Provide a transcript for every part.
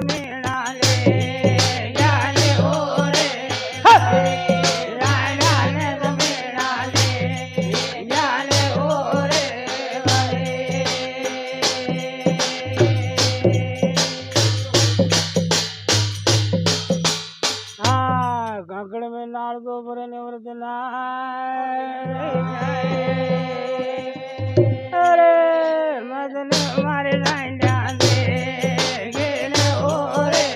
मेरा ले जाने ओरे राजा ने तो मेरा ले जाने ओरे हाँ काकड़ में नाल दो बरे ने व्रत अरे मदन मारे रांडा दे गेले ओरे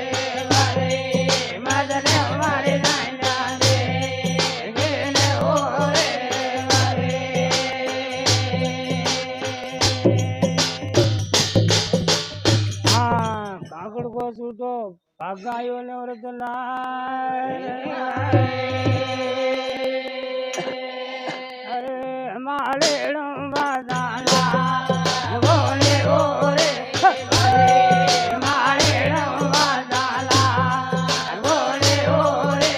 वारे मदन मारे रांडा दे गेले ओरे वारे हाँ काकड़ को सूटो भागायो ने व्रत अरे हमारे बादाला बोले ओरे हमारे बादाला बोले ओरे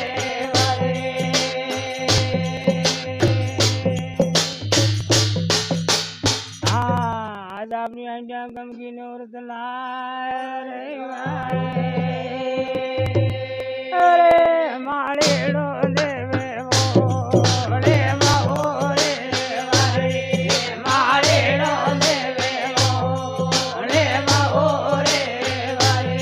हाँ आज अपनी अंडा गम की नौरत अरे हमारे देवे बोले बाबोरे वारे हमारे देवे बोले बाबोरे वारे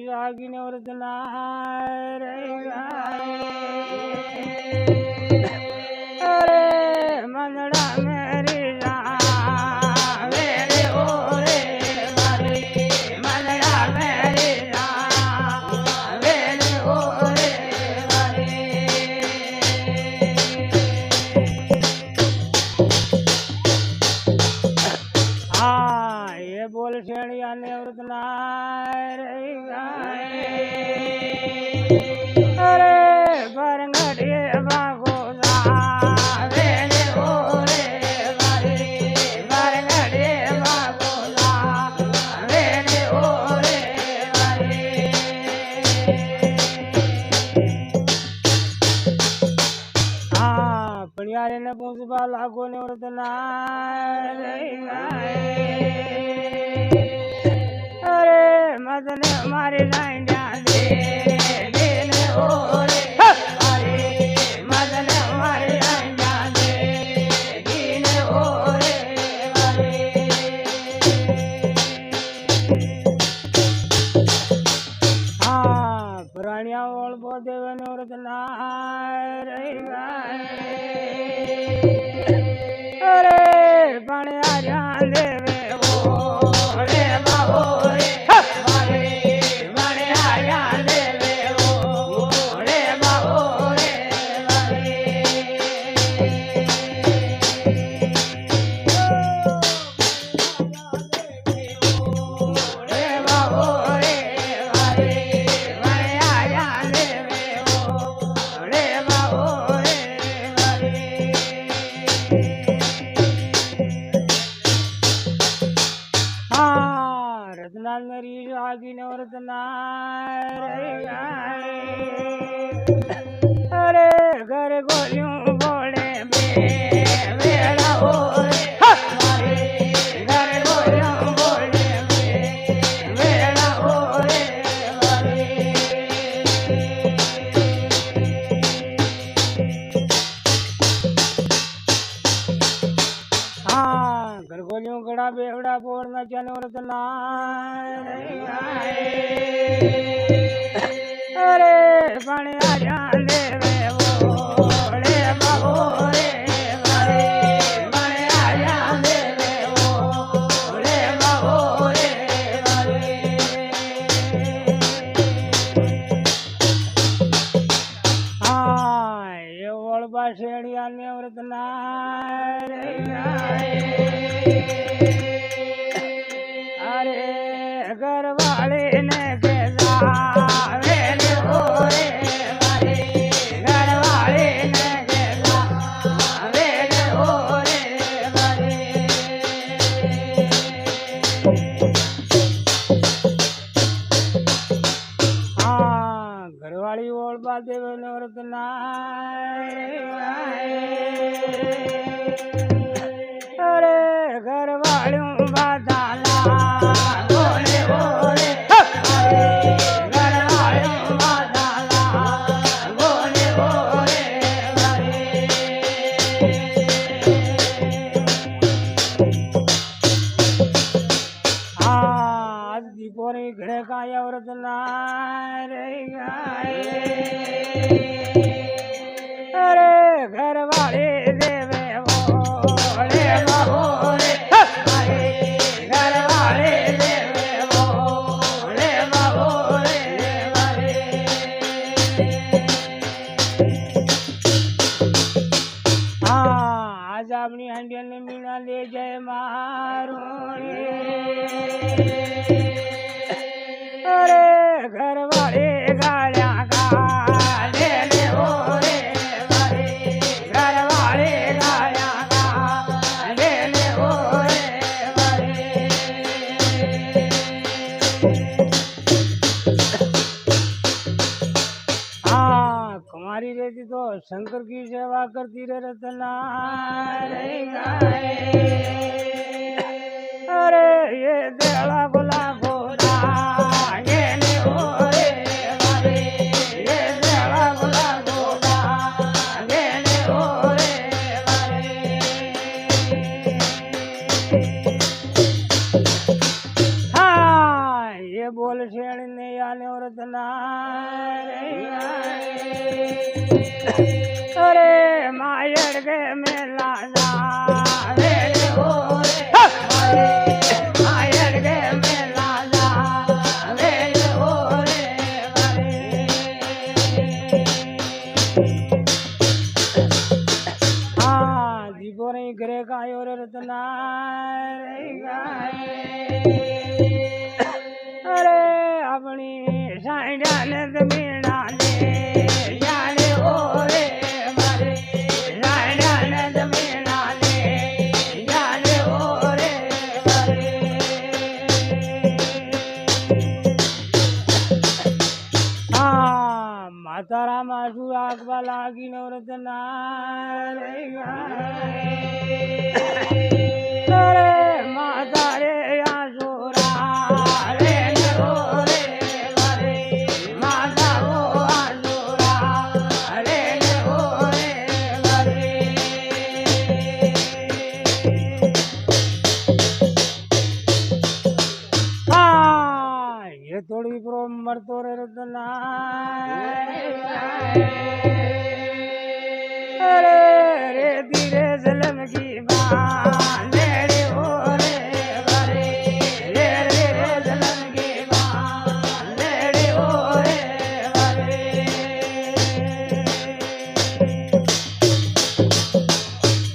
रागिने व्रतना अरे मंदड़ा मेरी मेरे ओरे वारे मंदड़ा मेरी मेरे ओरे वारे हाँ ये बोल शेड़िया ने व्रतना अरे बरंगड़े बागोदा वेले ओरे वारे बरंगड़े बागोदा वेले ओरे वारे हाँ पड़ियारे ने पूछबा लागो ने व्रतना अरे मदन मारे लाइंडा दे गेले ओरे वारे मदन मारे लाइंडा दे गेले ओरे वारे हाँ पुरानिया ओल बो देवन व्रत अरे पाने आर्या देवे बोले बाबोरे अरे घर गोलियों बोले मेरा ओरे घर गोलियों बोले मेरा ओरे हाँ घर गोलियों गड़ा बेवड़ा बोलना जानवर अरे पानी आ जाने वे बोले बाबोरे वारे पानी आ जाने वे बोले बाबोरे वारे हाँ ये वोलबा शेड़िया ने व्रतना अरे घर वाले ने रतना अरे घर वालों बादाला बोले बोले घर वालों बादाला बोले बोले आज दीपोरी घरे का औरत ना रे अरे घर वाले देवे बोले बोले घर वाले देवे बोले बोले आज अपनी हंडिया ने मीना ले जाए मारू अरे घर वाले गालियां गाले ले बोले घर वाले गालियां गाले ले बोले कुमारी रहती तो शंकर की सेवा करती रे रतना अरे ये देला गुला गोला ये ने ओरे ये देला गुला गोला ये ने ओरे हाँ ये बोल शेण ने आने और रतना अरे मायर के मेला जा रे ओरे मायर के मेला जा रे ओरे हाँ दीपो नहीं घरे का और रतना अरे अपनी साइडा ने मीणा ले जाने ओरे मातारा मासू आगवा लागी नवरतना अरे माता रे आसुरा रे रे माता वो आसुरा रे ये थोड़ी प्रो मरतो रे रतना अरे रे धीरे जलम की बात रे ओरे रे जलम की बात रे ओरे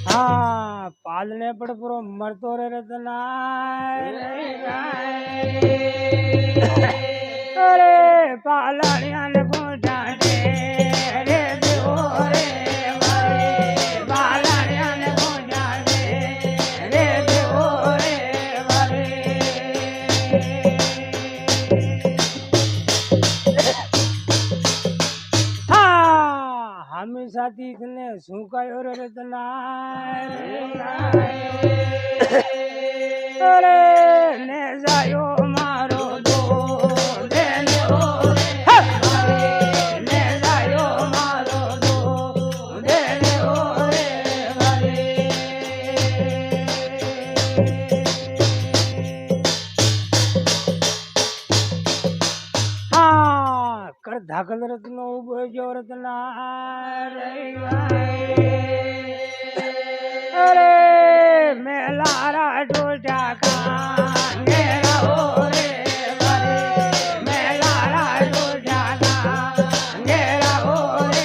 हाँ पालने पड़ पुरो मरतो रे रतना अरे पालनिया ने पूछा रे ओरे पालनिया ने पूछा रे ओरे हाँ हमेशा तीस ने सूखा और रतना अरे ने जायो मारो दो देने ओरे ने जायो मारो दो देने ओरे हाँ कर धाकल रत्नो उबो जो रतना अरे मेलारा टोटा का मेरा ओरे मेलारा टोटा का मेरा ओरे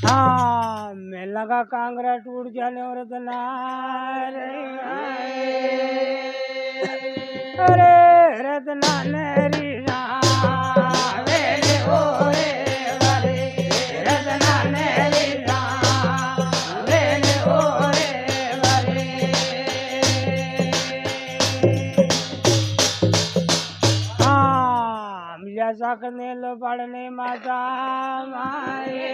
हाँ मेला का कांगरा टूट जाने और रतना अरे रतना नेरी ताकने लो पड़ने माता माए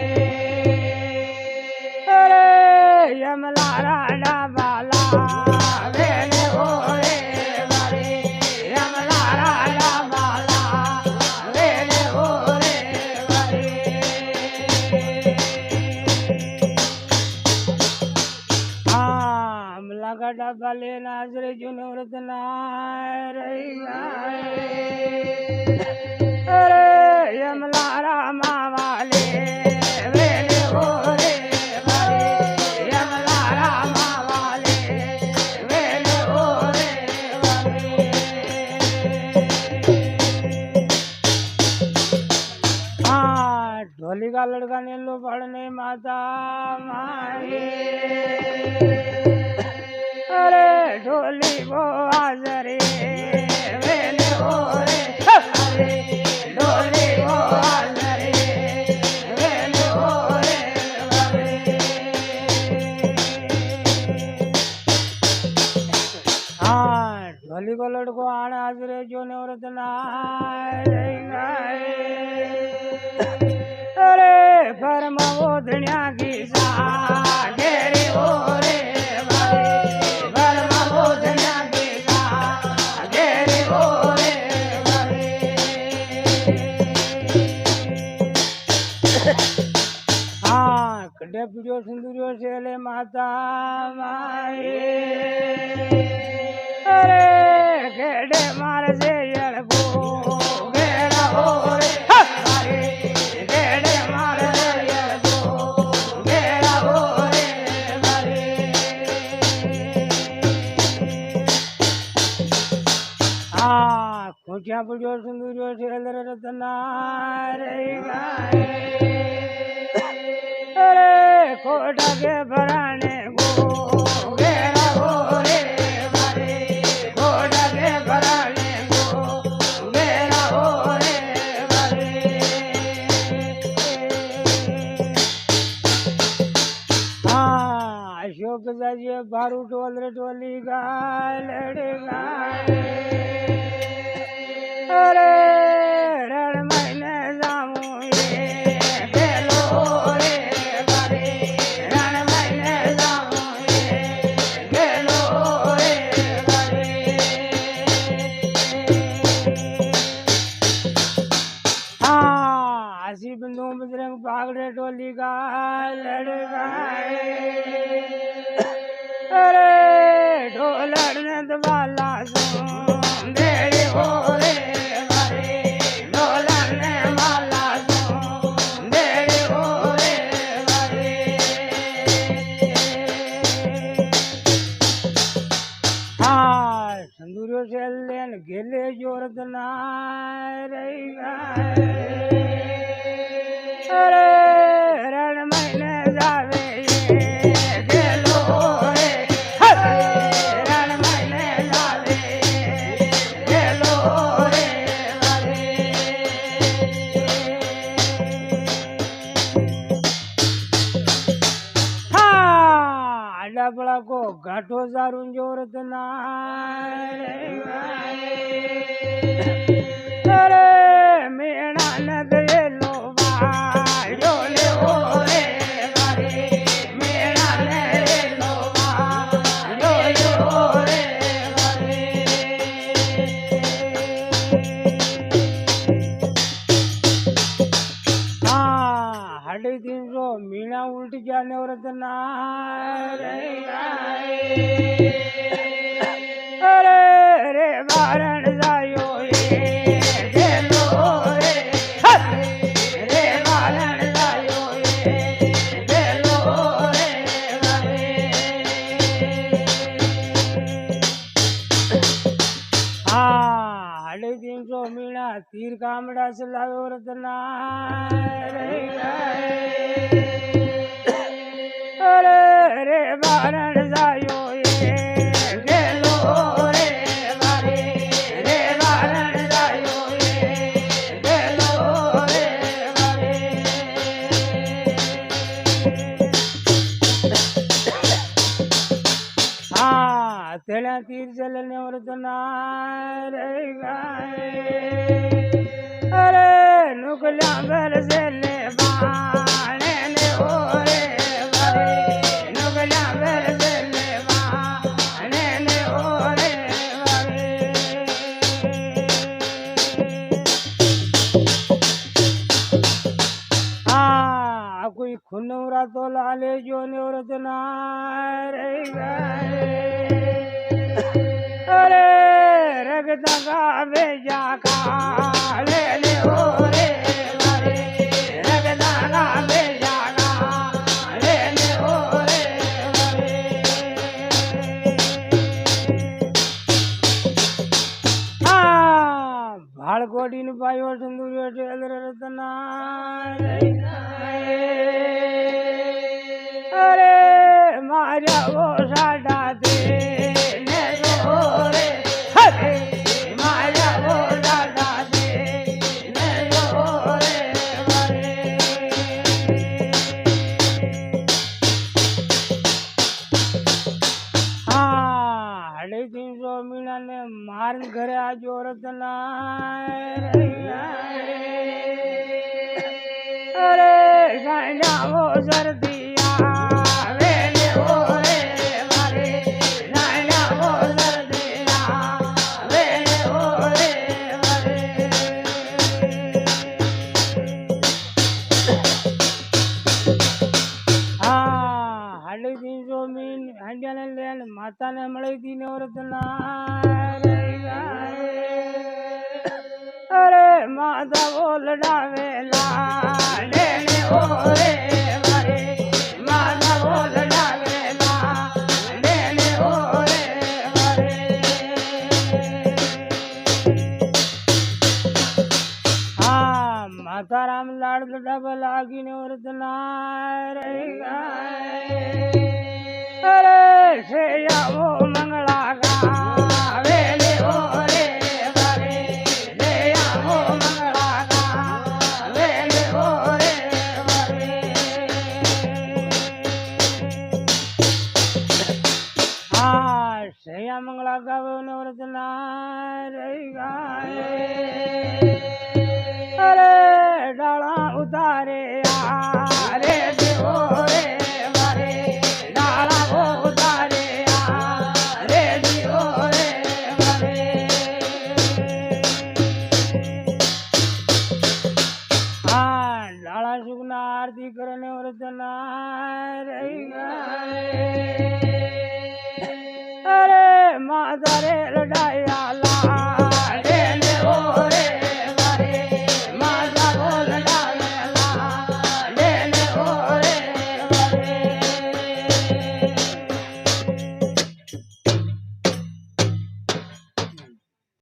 अरे यमला राडा बाला वेले ओरे बारे यमला राडा बाला वेले ओरे बारे हमला का डब्बा लेना आजरे जुने व्रत ना रही अरे यमला रामा वाले वेले ओरे बारे यमला रामा वाले वेले ओरे बारे ढोली का लड़का ने लो पढ़ने माता माए अरे ढोली वो आजरे वेले ओरे अरे ढोली वो आजरे वेले ओरे बारे ढोली को लड़को आने आजरे जो नवरत ना अरे परम वो धनिया की सा घेरे ओरे बारे परम वो धनिया की सा घेरे ओरे बारे कड़े पीड़ियो सिंदूरियो सेले माता माए अरे घेड़े मार से यड़को घेड़ा ओरे बारे घेड़े मार से यड़को घेड़ा ओरे बारे खोटिया पीड़ियो सिंदूरियो सेले रतना रही गाए अरे खोटा के भराने को घेरा ओरे बारे खोटा के भराने को घेरा ओरे बारे अशोक जाइए बारू टोल टोली गाय लड़े गाए अरे रण महीने जामू ये बेलो रे बारे रण महीने जामू ये बेलो रे बारे हसी बिंदु बजरंग पागड़े टोली का लड़ गाए अरे ढोलड़ने दबाला सुन देरी हो रे बारे ढोलड़ने वाला सुन देरी हो रे बारे संदूरियों से लेन गेले जोरत ना रही गाए अरे रण महीने जावे ये गेलो रे रण महीने जावे गेलो रे बारे डबड़ा को घाटो सारून जोरत ना अरे मेणा न दे लो डोले ओरे बारे मेणा न दे लो डोले ओरे बारे साढ़े 300 मीणा उल्ट जाने व्रत ना अरे रे बारण जायो ये गेलो रे रे बारण जायो ये गेलो रे बारे साढ़े 300 मीणा तीर कामड़ा से लायो व्रत ना अरे रे बारण जायो ये गेलो रे बारे रे बारण जायो ये गेलो रे बारे तेरा तीर चलने व्रत ना रे गाए अरे नुकल्या बरसेले बाणे ने ओरे वरे नुकल्या बरसेले बाणे ने ओरे वरे कोई खुनवरा तो लाले जो निवृत नारे अरे रगता का बेजा काले ले ओरे वरे रगता का बेजा काले ले ओरे वरे भाड़कोटी नु पायो संदूरियो टेलर रतना अरे मारा वो साडा दे ने रे हरे मारा वो साडा दे ने रे वरे हाँ 350 मीना ने मार घरे आज रतना अरे साइना वो सर्दिया वेले ओरे वरे साइना वो सर्दिया वेले ओरे वरे हाँ 350 मीन हंडिया ने लेन माता ने मળી दी ने औरतना अरे माता बोल डावेला लेने ओरे वरे माता बोल डावेला लेने ओरे वरे हाँ माता राम लाड डब लागी ने औरतना अरे से वो मंगला गा वेले ओरे